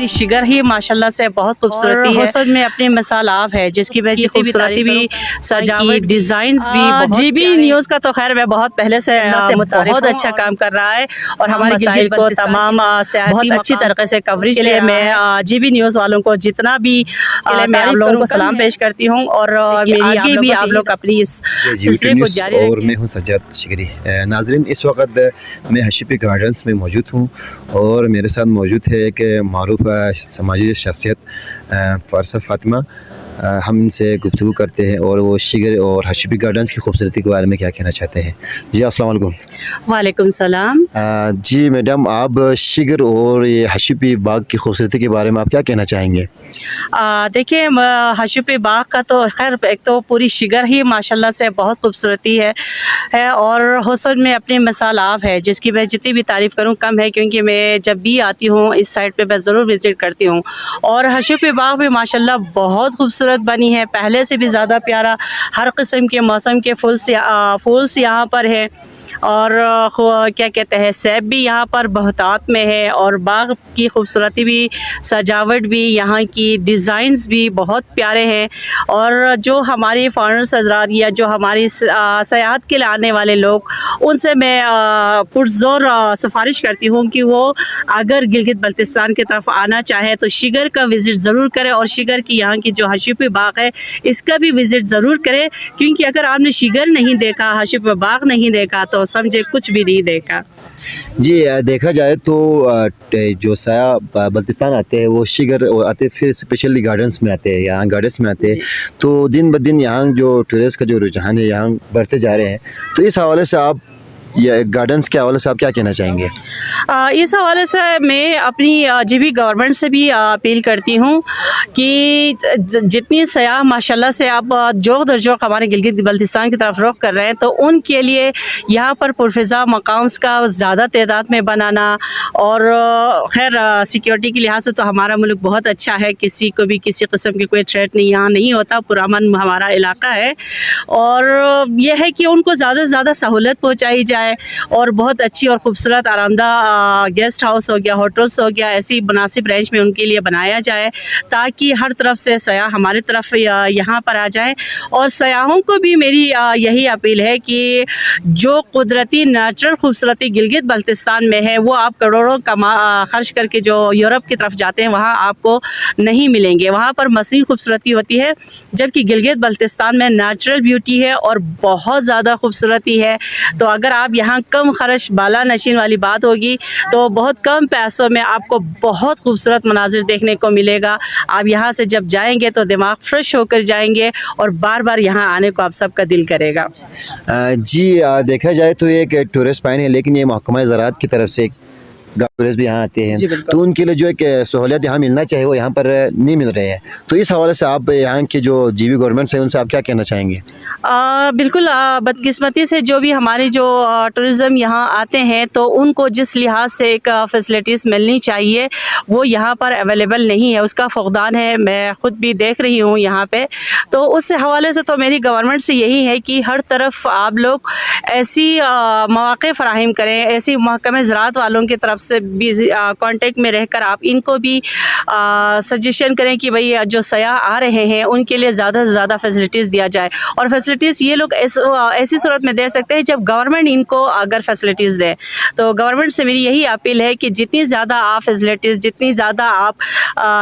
पूरी शिगर ही माशाल्लाह से बहुत खूबसूरती है। हुस्न में अपनी मिसाल आप है, जिसकी वजह जितनी भी खूबसूरती भी, सजावट, डिज़ाइंस भी जीबी न्यूज़ का तो खैर मैं बहुत पहले से बहुत अच्छा काम कर रहा है और हमारे मसाइल को तमाम बहुत अच्छी तरह से कवरेज के लिए मैं जीबी न्यूज़ वालों को जितना भी मैं आप लोगों को सलाम पेश करती हूँ और आगे भी आप लोग अपनी इस सिलसिले को जारी और मैं हूँ सज्जाद शिगरी। नाज़रीन, इस वक्त मैं हशीपी गार्डन्स में मौजूद हूँ और मेरे साथ मौजूद है एक मारूफ समाजी शख्सियत फारसा फातिमा। हम इनसे गुफ्तगू करते हैं और वो शिगर और हशीपी गार्डन्स की खूबसूरती के बारे में क्या कहना चाहते हैं। जी अस्सलाम वालेकुम। वालेकुम सलाम। जी मैडम, आप शिगर और ये हशीपी बाग की खूबसूरती के बारे में आप क्या कहना चाहेंगे? देखिए, हशीपी बाग का तो खैर एक तो पूरी शिगर ही माशाल्लाह से बहुत खूबसूरती है और हुस्न में अपनी मिसाल आप है, जिसकी मैं जितनी भी तारीफ़ करूँ कम है, क्योंकि मैं जब भी आती हूँ इस साइड पे मैं ज़रूर विज़िट करती हूँ। और हशीपी बाग भी माशाल्लाह बहुत खूबसूरत बनी है, पहले से भी ज़्यादा प्यारा। हर किस्म के मौसम के फूल्स यहाँ पर है और क्या कहते हैं, सेब भी यहाँ पर बहुतात में है और बाग की खूबसूरती भी, सजावट भी, यहाँ की डिज़ाइंस भी बहुत प्यारे हैं। और जो हमारे फॉरेनर्स हज़रात या जो हमारी सयाहत के लिए आने वाले लोग, उनसे मैं पुरज़ोर सिफारिश करती हूँ कि वो अगर गिलगित बल्तिस्तान की तरफ आना चाहे तो शिगर का विज़िट ज़रूर करें और शिगर की यहाँ की जो हशीपी बाग है इसका भी विज़िट ज़रूर करें, क्योंकि अगर आपने शिगर नहीं देखा, हशीपी बाग नहीं देखा तो समझे कुछ भी नहीं देखा। जी देखा जाए तो जो साया बल्तिस्तान आते हैं वो शिगर आते, फिर स्पेशली गार्डन्स में आते हैं, यहाँ गार्डन्स में आते हैं। तो दिन ब दिन यहाँ जो टूरिस्ट का जो रुझान है यहाँ बढ़ते जा रहे हैं। तो इस हवाले से आप या गार्डन्स के हवाले से आप क्या कहना चाहेंगे? इस हवाले से मैं अपनी जीबी गवर्नमेंट से भी अपील करती हूँ कि जितनी सयाह माशाल्लाह से आप जोक दर जोक हमारे गिलगित बल्तिस्तान की तरफ रुख कर रहे हैं, तो उनके लिए यहाँ पर पुरफ़िज़ा मकाम्स का ज़्यादा तादाद में बनाना और खैर सिक्योरिटी के लिहाज से तो हमारा मुल्क बहुत अच्छा है, किसी को भी किसी किस्म की कोई थ्रेट नहीं यहाँ नहीं होता, पुरामन हमारा इलाका है। और यह है कि उनको ज़्यादा से ज़्यादा सहूलत पहुँचाई जाए और बहुत अच्छी और ख़ूबसूरत आरामदा गेस्ट हाउस हो गया, होटल्स हो गया, ऐसी मुनासिब रेंज में उनके लिए बनाया जाए ताकि हर तरफ से सयाह हमारी तरफ यहाँ पर आ जाएं। और सयाहों को भी मेरी यही अपील है कि जो कुदरती नेचुरल खूबसूरती गिलगित बल्तिस्तान में है वो आप करोड़ों खर्च करके जो यूरोप की तरफ जाते हैं वहाँ आपको नहीं मिलेंगे। वहाँ पर मसनी खूबसूरती होती है, जबकि गिलगित बल्तिस्तान में नेचुरल ब्यूटी है और बहुत ज़्यादा खूबसूरती है। तो अगर आप यहाँ कम खर्च बाला नशीन वाली बात होगी तो बहुत कम पैसों में आपको बहुत खूबसूरत मनाजिर देखने को मिलेगा। आप यहाँ से जब जाएंगे तो दिमाग फ्रेश होकर जाएंगे और बार बार यहाँ आने को आप सबका दिल करेगा। जी देखा जाए तो ये एक टूरिस्ट पॉइंट है, लेकिन ये महकमा ज़राअत की तरफ से टूरिस्ट भी यहाँ आते हैं, तो उनके लिए जो एक सहूलियत यहाँ मिलना चाहिए वो यहाँ पर नहीं मिल रहे हैं। तो इस हवाले से आप यहाँ के जो जीबी गवर्नमेंट है उनसे आप क्या कहना चाहेंगे? बिल्कुल, बदकिस्मती से जो भी हमारी जो टूरिज़म यहाँ आते हैं तो उनको जिस लिहाज से एक फ़ैसिलिटीज़ मिलनी चाहिए वो यहाँ पर अवेलेबल नहीं है, उसका फुक़दान है। मैं ख़ुद भी देख रही हूँ यहाँ पे। तो उस हवाले से तो मेरी गवर्नमेंट से यही है कि हर तरफ आप लोग ऐसी मौक़े फ़राहम करें, ऐसी महकमे ज़राअत वालों की तरफ से भी कांटेक्ट में रहकर आप इनको भी सजेशन करें कि भाई जो सयाह आ रहे हैं उनके लिए ज़्यादा से ज़्यादा फैसिलिटीज़ दिया जाए। और फैसिलिटीज़ ये लोग ऐसी सूरत में दे सकते हैं जब गवर्नमेंट इनको अगर फैसिलिटीज़ दे। तो गवर्नमेंट से मेरी यही अपील है कि जितनी ज़्यादा आप फैसिलिटीज़, जितनी ज़्यादा आप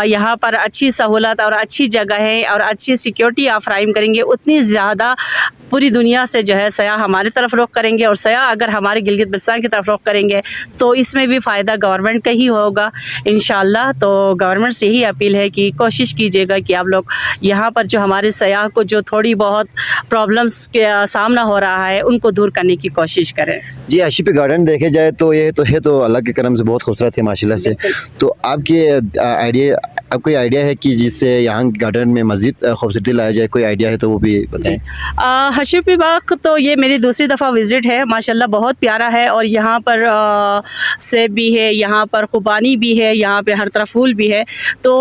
यहाँ पर अच्छी सहूलत और अच्छी जगहें और अच्छी सिक्योरिटी आप फ्राहम करेंगे, उतनी ज़्यादा पूरी दुनिया से जो है सयाह हमारी तरफ रुख करेंगे। और सयाह अगर हमारे गिलगित बल्तिस्तान की तरफ रुख करेंगे तो इसमें भी फ़ायदा गवर्नमेंट का ही होगा इंशाअल्लाह। तो गवर्नमेंट से यही अपील है कि कोशिश कीजिएगा कि आप लोग यहाँ पर जो हमारे सयाह को जो थोड़ी बहुत प्रॉब्लम्स के सामना हो रहा है उनको दूर करने की कोशिश करें। जी हशीपी गार्डन देखे जाए तो ये तो अल्लाह के करम से बहुत खूबसूरत है माशाल्लाह से। तो आपके अब कोई आइडिया है कि जिससे यहाँ गार्डन में मज़ीद खूबसूरती लाया जाए? कोई आइडिया है तो वो भी बताएं। हशीपी बाग तो ये मेरी दूसरी दफ़ा विज़िट है, माशाल्लाह बहुत प्यारा है। और यहाँ पर सेब भी है, यहाँ पर खुबानी भी है, यहाँ पे हर तरफ फूल भी है। तो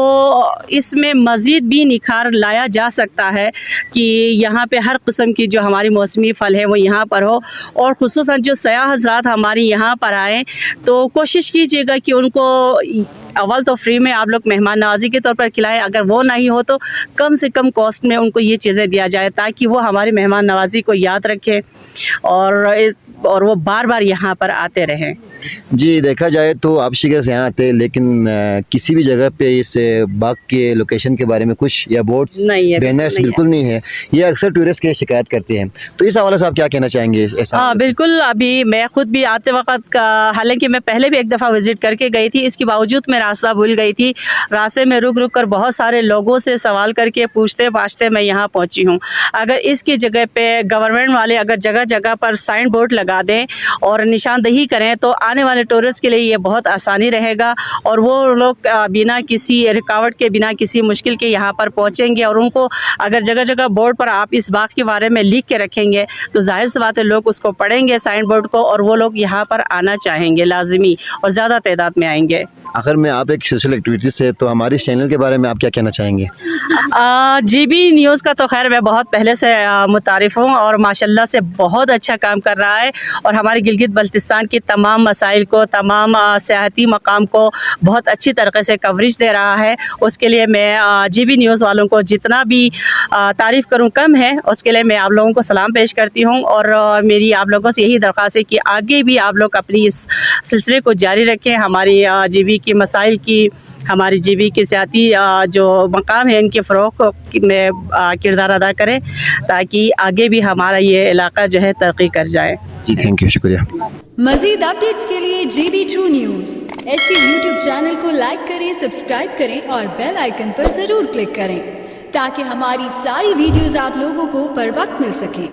इसमें मज़ीद भी निखार लाया जा सकता है कि यहाँ पे हर किस्म की जो हमारी मौसमी फल है वो यहाँ पर हो। और ख़ुसूसन जो सयाह हज़रात हमारी यहाँ पर आएँ तो कोशिश कीजिएगा कि उनको अव्वल तो फ्री में आप लोग मेहमान नवाजी के तौर पर खिलाएं, अगर वो नहीं हो तो कम से कम कॉस्ट में उनको ये चीज़ें दिया जाए ताकि वो हमारी मेहमान नवाजी को याद रखें और वो बार बार यहाँ पर आते रहें। जी, देखा जाए तो आप शिगर से यहाँ आते हैं, लेकिन किसी भी जगह पे इस बाग के लोकेशन के बारे में कुछ या बोर्ड्स नहीं है, बैनर्स बिल्कुल नहीं है। ये अक्सर टूरिस्ट की शिकायत करते हैं, तो इस हवाले से आप क्या कहना चाहेंगे? हाँ बिल्कुल, अभी मैं खुद भी आते वक्त हालांकि मैं पहले भी एक दफ़ा विज़िट करके गई थी, इसके बावजूद मैं रास्ता भूल गई थी। रास्ते में रुक रुक कर बहुत सारे लोगों से सवाल करके पूछते पाछते मैं यहाँ पहुँची हूँ। अगर इसकी जगह पे गवर्नमेंट वाले अगर जगह जगह पर साइन बोर्ड लगा दें और निशानदही करें तो आने वाले टूरिस्ट के लिए ये बहुत आसानी रहेगा और वो लोग बिना किसी रुकावट के, बिना किसी मुश्किल के यहाँ पर पहुँचेंगे। और उनको अगर जगह जगह बोर्ड पर आप इस बाग के बारे में लिख के रखेंगे तो जाहिर सी बात है लोग उसको पढ़ेंगे साइन बोर्ड को और वो लोग यहाँ पर आना चाहेंगे लाजमी और ज़्यादा तादाद में आएंगे। आखिर में आप एक सोशल एक्टिविटी से, तो हमारे चैनल के बारे में आप क्या कहना चाहेंगे? GB न्यूज़ का तो खैर मैं बहुत पहले से मुतारिफ हूँ और माशाल्लाह से बहुत अच्छा काम कर रहा है और हमारे गिलगित बल्तिस्तान की तमाम मसाइल को, तमाम सियाहती मकाम को बहुत अच्छी तरीके से कवरेज दे रहा है। उसके लिए मैं GB न्यूज़ वालों को जितना भी तारीफ़ करूँ कम है, उसके लिए मैं आप लोगों को सलाम पेश करती हूँ और मेरी आप लोगों से यही दरख्वास्त है कि आगे भी आप लोग अपनी इस सिलसिले को जारी रखें। हमारी GB की मसाइल की, हमारी GB की सियाती जो मकाम है इनके फ़रोग़ में किरदार अदा करें ताकि आगे भी हमारा ये इलाका जो है तरक्की कर जाए। जी थैंक यू, शुक्रिया। मज़ीद अपडेट्स के लिए GB True News HT YouTube channel को लाइक करें, सब्सक्राइब करें और बेल आइकन पर ज़रूर क्लिक करें ताकि हमारी सारी वीडियोज़ आप लोगों को बर वक्त मिल सकें।